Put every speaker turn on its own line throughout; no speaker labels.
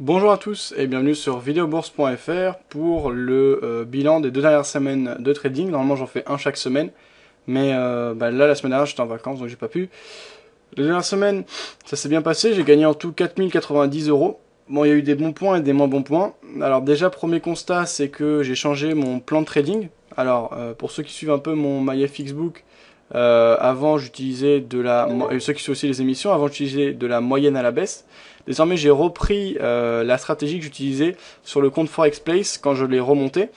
Bonjour à tous et bienvenue sur videobourse.fr pour le bilan des 2 dernières semaines de trading. Normalement j'en fais un chaque semaine, mais là la semaine dernière j'étais en vacances donc j'ai pas pu. Les dernières semaines ça s'est bien passé, j'ai gagné en tout 4090 euros. Bon, il y a eu des bons points et des moins bons points. Alors déjà, premier constat, c'est que j'ai changé mon plan de trading. Alors pour ceux qui suivent un peu mon MyFXbook, avant j'utilisais et ceux qui suivent aussi les émissions, avant j'utilisais de la moyenne à la baisse. Désormais j'ai repris la stratégie que j'utilisais sur le compte ForexPlace quand je l'ai remonté.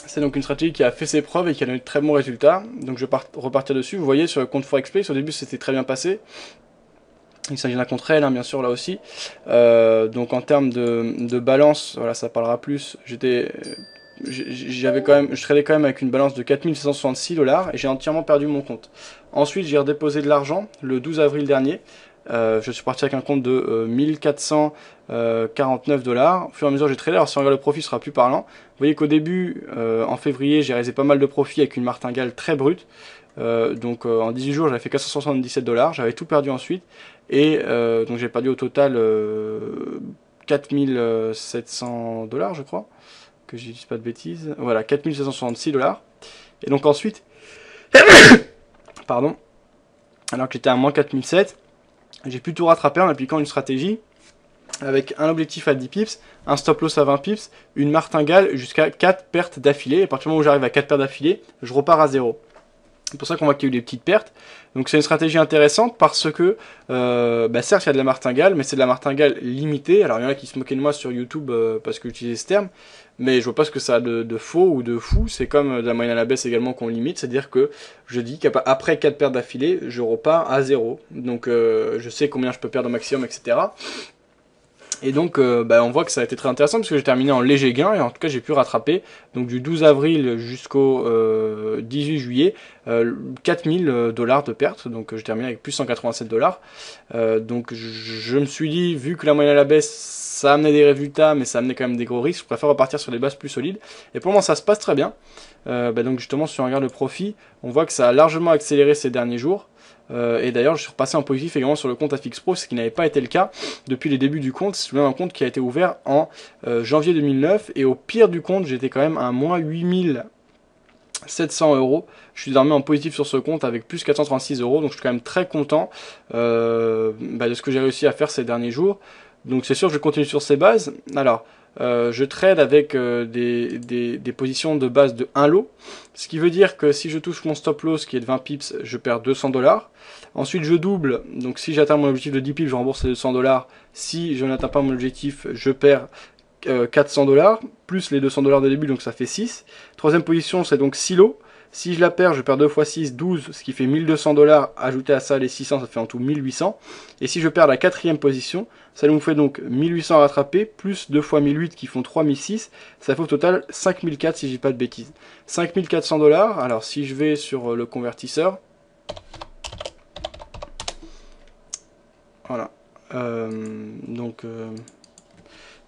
C'est donc une stratégie qui a fait ses preuves et qui a donné de très bons résultats. Donc je vais repartir dessus. Vous voyez sur le compte ForexPlace, au début c'était très bien passé. Il s'agit d'un compte réel, hein, bien sûr, là aussi. Donc en termes de balance, voilà, ça parlera plus. Je tradais quand même avec une balance de 4766 $ et j'ai entièrement perdu mon compte. Ensuite, j'ai redéposé de l'argent le 12 avril dernier. Je suis parti avec un compte de 1449 $. Au fur et à mesure, j'ai tradé. Alors, si on regarde le profit, ce sera plus parlant. Vous voyez qu'au début, en février, j'ai réalisé pas mal de profits avec une martingale très brute. En 18 jours, j'avais fait 477 $. J'avais tout perdu ensuite. Et donc, j'ai perdu au total 4700 $, je crois. Que je dise pas de bêtises. Voilà, 4766 $. Et donc ensuite, pardon, alors que j'étais à moins 4007, j'ai pu tout rattraper en appliquant une stratégie avec un objectif à 10 pips, un stop loss à 20 pips, une martingale jusqu'à 4 pertes d'affilée. Et à partir du moment où j'arrive à 4 pertes d'affilée, je repars à 0. C'est pour ça qu'on voit qu'il y a eu des petites pertes. Donc c'est une stratégie intéressante parce que, certes il y a de la martingale, mais c'est de la martingale limitée. Alors il y en a qui se moquaient de moi sur YouTube parce que j'utilisais ce terme, mais je vois pas ce que ça a de faux ou de fou. C'est comme de la moyenne à la baisse également qu'on limite, c'est-à-dire que je dis qu'après 4 pertes d'affilée, je repars à 0. Donc je sais combien je peux perdre au maximum, etc. Et donc on voit que ça a été très intéressant parce que j'ai terminé en léger gain et en tout cas j'ai pu rattraper donc du 12 avril jusqu'au 18 juillet 4000 $ de perte. Donc j'ai terminé avec plus 187 $. Donc je me suis dit, vu que la moyenne à la baisse ça amenait des résultats mais ça amenait quand même des gros risques, je préfère repartir sur des bases plus solides. Et pour moi ça se passe très bien. Donc justement si on regarde le profit, on voit que ça a largement accéléré ces derniers jours. Et d'ailleurs je suis repassé en positif également sur le compte AFXPro, ce qui n'avait pas été le cas depuis les débuts du compte. C'est un compte qui a été ouvert en janvier 2009 et au pire du compte j'étais quand même à moins 8700 €. Je suis désormais en positif sur ce compte avec plus 436 €, donc je suis quand même très content de ce que j'ai réussi à faire ces derniers jours. Donc c'est sûr que je continue sur ces bases. Alors je trade avec des positions de base de 1 lot, ce qui veut dire que si je touche mon stop loss qui est de 20 pips, je perds 200 $. Ensuite je double, donc si j'atteins mon objectif de 10 pips, je rembourse les 200 $. Si je n'atteins pas mon objectif, je perds 400 $, plus les 200 $ de début, donc ça fait 6. Troisième position, c'est donc 6 lots. Si je la perds, je perds 2 x 6, 12, ce qui fait 1200 $. Ajouter à ça les 600, ça fait en tout 1800. Et si je perds la quatrième position, ça nous fait donc 1800 à rattraper, plus 2 x 1008 qui font 3006. Ça fait au total 5004 si je dis pas de bêtises. 5400 $. Alors si je vais sur le convertisseur, voilà.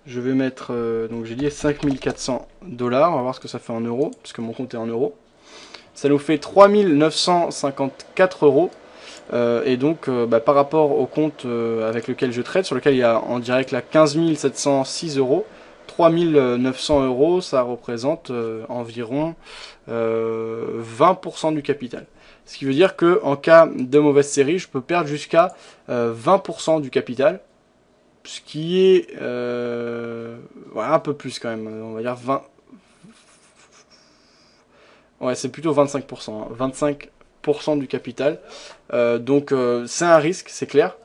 Je vais mettre, donc j'ai dit 5400 $, on va voir ce que ça fait en euros, puisque mon compte est en euros. Ça nous fait 3954 €. Et donc par rapport au compte avec lequel je trade, sur lequel il y a en direct là 15 706 €, 3900 €, ça représente environ 20% du capital. Ce qui veut dire que en cas de mauvaise série, je peux perdre jusqu'à 20% du capital. Ce qui est un peu plus quand même, on va dire 20. Ouais, c'est plutôt 25%, hein. 25% du capital. C'est un risque, c'est clair.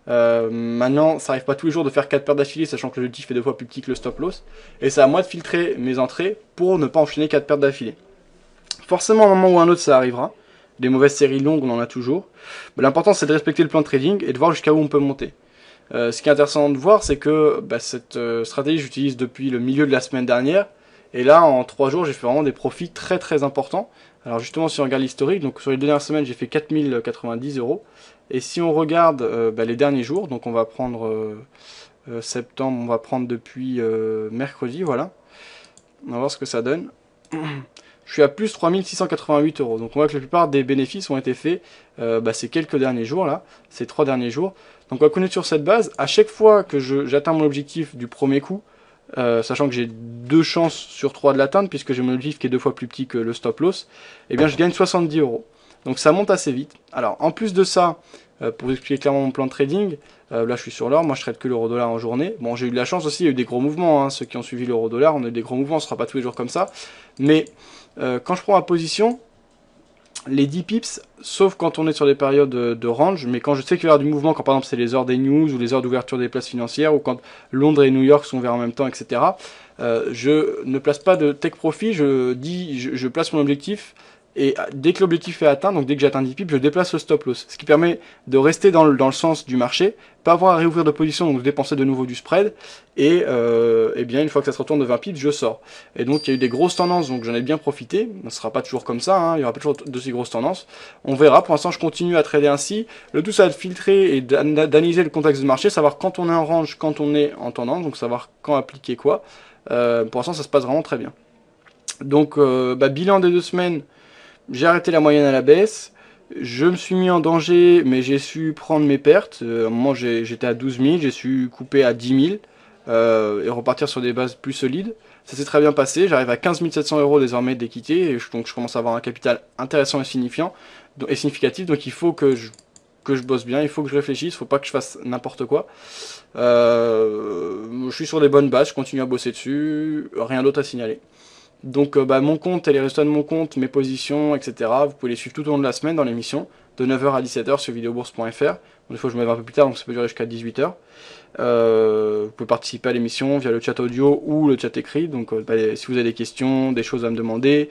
Maintenant, ça arrive pas tous les jours de faire 4 paires d'affilée, sachant que l'objectif est 2 fois plus petit que le stop loss. Et c'est à moi de filtrer mes entrées pour ne pas enchaîner 4 paires d'affilée. Forcément, à un moment ou à un autre, ça arrivera. Des mauvaises séries longues, on en a toujours. Mais l'important, c'est de respecter le plan de trading et de voir jusqu'à où on peut monter. Ce qui est intéressant de voir, c'est que cette stratégie, j'utilise depuis le milieu de la semaine dernière. Et là, en 3 jours, j'ai fait vraiment des profits très très importants. Alors justement, si on regarde l'historique, donc sur les 2 dernières semaines, j'ai fait 4090 €. Et si on regarde les derniers jours, donc on va prendre septembre, on va prendre depuis mercredi, voilà. On va voir ce que ça donne. je suis à plus 3688 euros. Donc on voit que la plupart des bénéfices ont été faits ces quelques derniers jours là, ces 3 derniers jours. Donc on va continuer sur cette base. À chaque fois que j'atteins mon objectif du premier coup, sachant que j'ai 2 chances sur 3 de l'atteindre, puisque j'ai mon objectif qui est 2 fois plus petit que le stop loss, eh bien je gagne 70 euros. Donc ça monte assez vite. Alors en plus de ça, pour vous expliquer clairement mon plan de trading, là je suis sur l'or, moi je trade que l'euro-dollar en journée. Bon, j'ai eu de la chance aussi, il y a eu des gros mouvements, hein. Ceux qui ont suivi l'euro-dollar, on a eu des gros mouvements, ce sera pas tous les jours comme ça. Mais quand je prends ma position, les 10 pips, sauf quand on est sur des périodes de range, mais quand je sais qu'il y aura du mouvement, quand par exemple c'est les heures des news ou les heures d'ouverture des places financières, ou quand Londres et New York sont ouverts en même temps, etc., je ne place pas de take profit, je place mon objectif, et dès que l'objectif est atteint, donc dès que j'atteins 10 pips, je déplace le stop loss, ce qui permet de rester dans le sens du marché, pas avoir à réouvrir de position, donc dépenser de nouveau du spread, et bien une fois que ça se retourne de 20 pips, je sors. Et donc il y a eu des grosses tendances, donc j'en ai bien profité, ce ne sera pas toujours comme ça, hein, il y aura pas toujours de ces grosses tendances, on verra, pour l'instant je continue à trader ainsi, le tout ça va filtrer et d'analyser le contexte de marché, savoir quand on est en range, quand on est en tendance, donc savoir quand appliquer quoi. Pour l'instant ça se passe vraiment très bien. Donc bilan des 2 semaines, j'ai arrêté la moyenne à la baisse, je me suis mis en danger, mais j'ai su prendre mes pertes. À un moment, j'étais à 12 000, j'ai su couper à 10 000 et repartir sur des bases plus solides. Ça s'est très bien passé, j'arrive à 15 700 euros désormais d'équité, et donc je commence à avoir un capital intéressant et significatif, donc il faut que je bosse bien, il faut que je réfléchisse, il ne faut pas que je fasse n'importe quoi. Je suis sur des bonnes bases, je continue à bosser dessus, rien d'autre à signaler. Donc mon compte et les résultats de mon compte, mes positions, etc. Vous pouvez les suivre tout au long de la semaine dans l'émission, de 9h à 17h sur videobourse.fr. Des fois je me lève un peu plus tard, donc ça peut durer jusqu'à 18h. Vous pouvez participer à l'émission via le chat audio ou le chat écrit. Donc si vous avez des questions, des choses à me demander,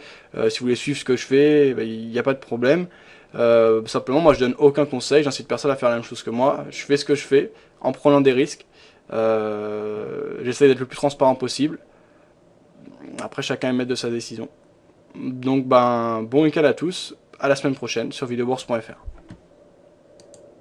si vous voulez suivre ce que je fais, il n'y a pas de problème. Simplement, moi je donne aucun conseil, j'incite personne à faire la même chose que moi. Je fais ce que je fais en prenant des risques. J'essaie d'être le plus transparent possible. Après, chacun est maître de sa décision. Donc, bon week-end à tous. À la semaine prochaine sur videobourse.fr.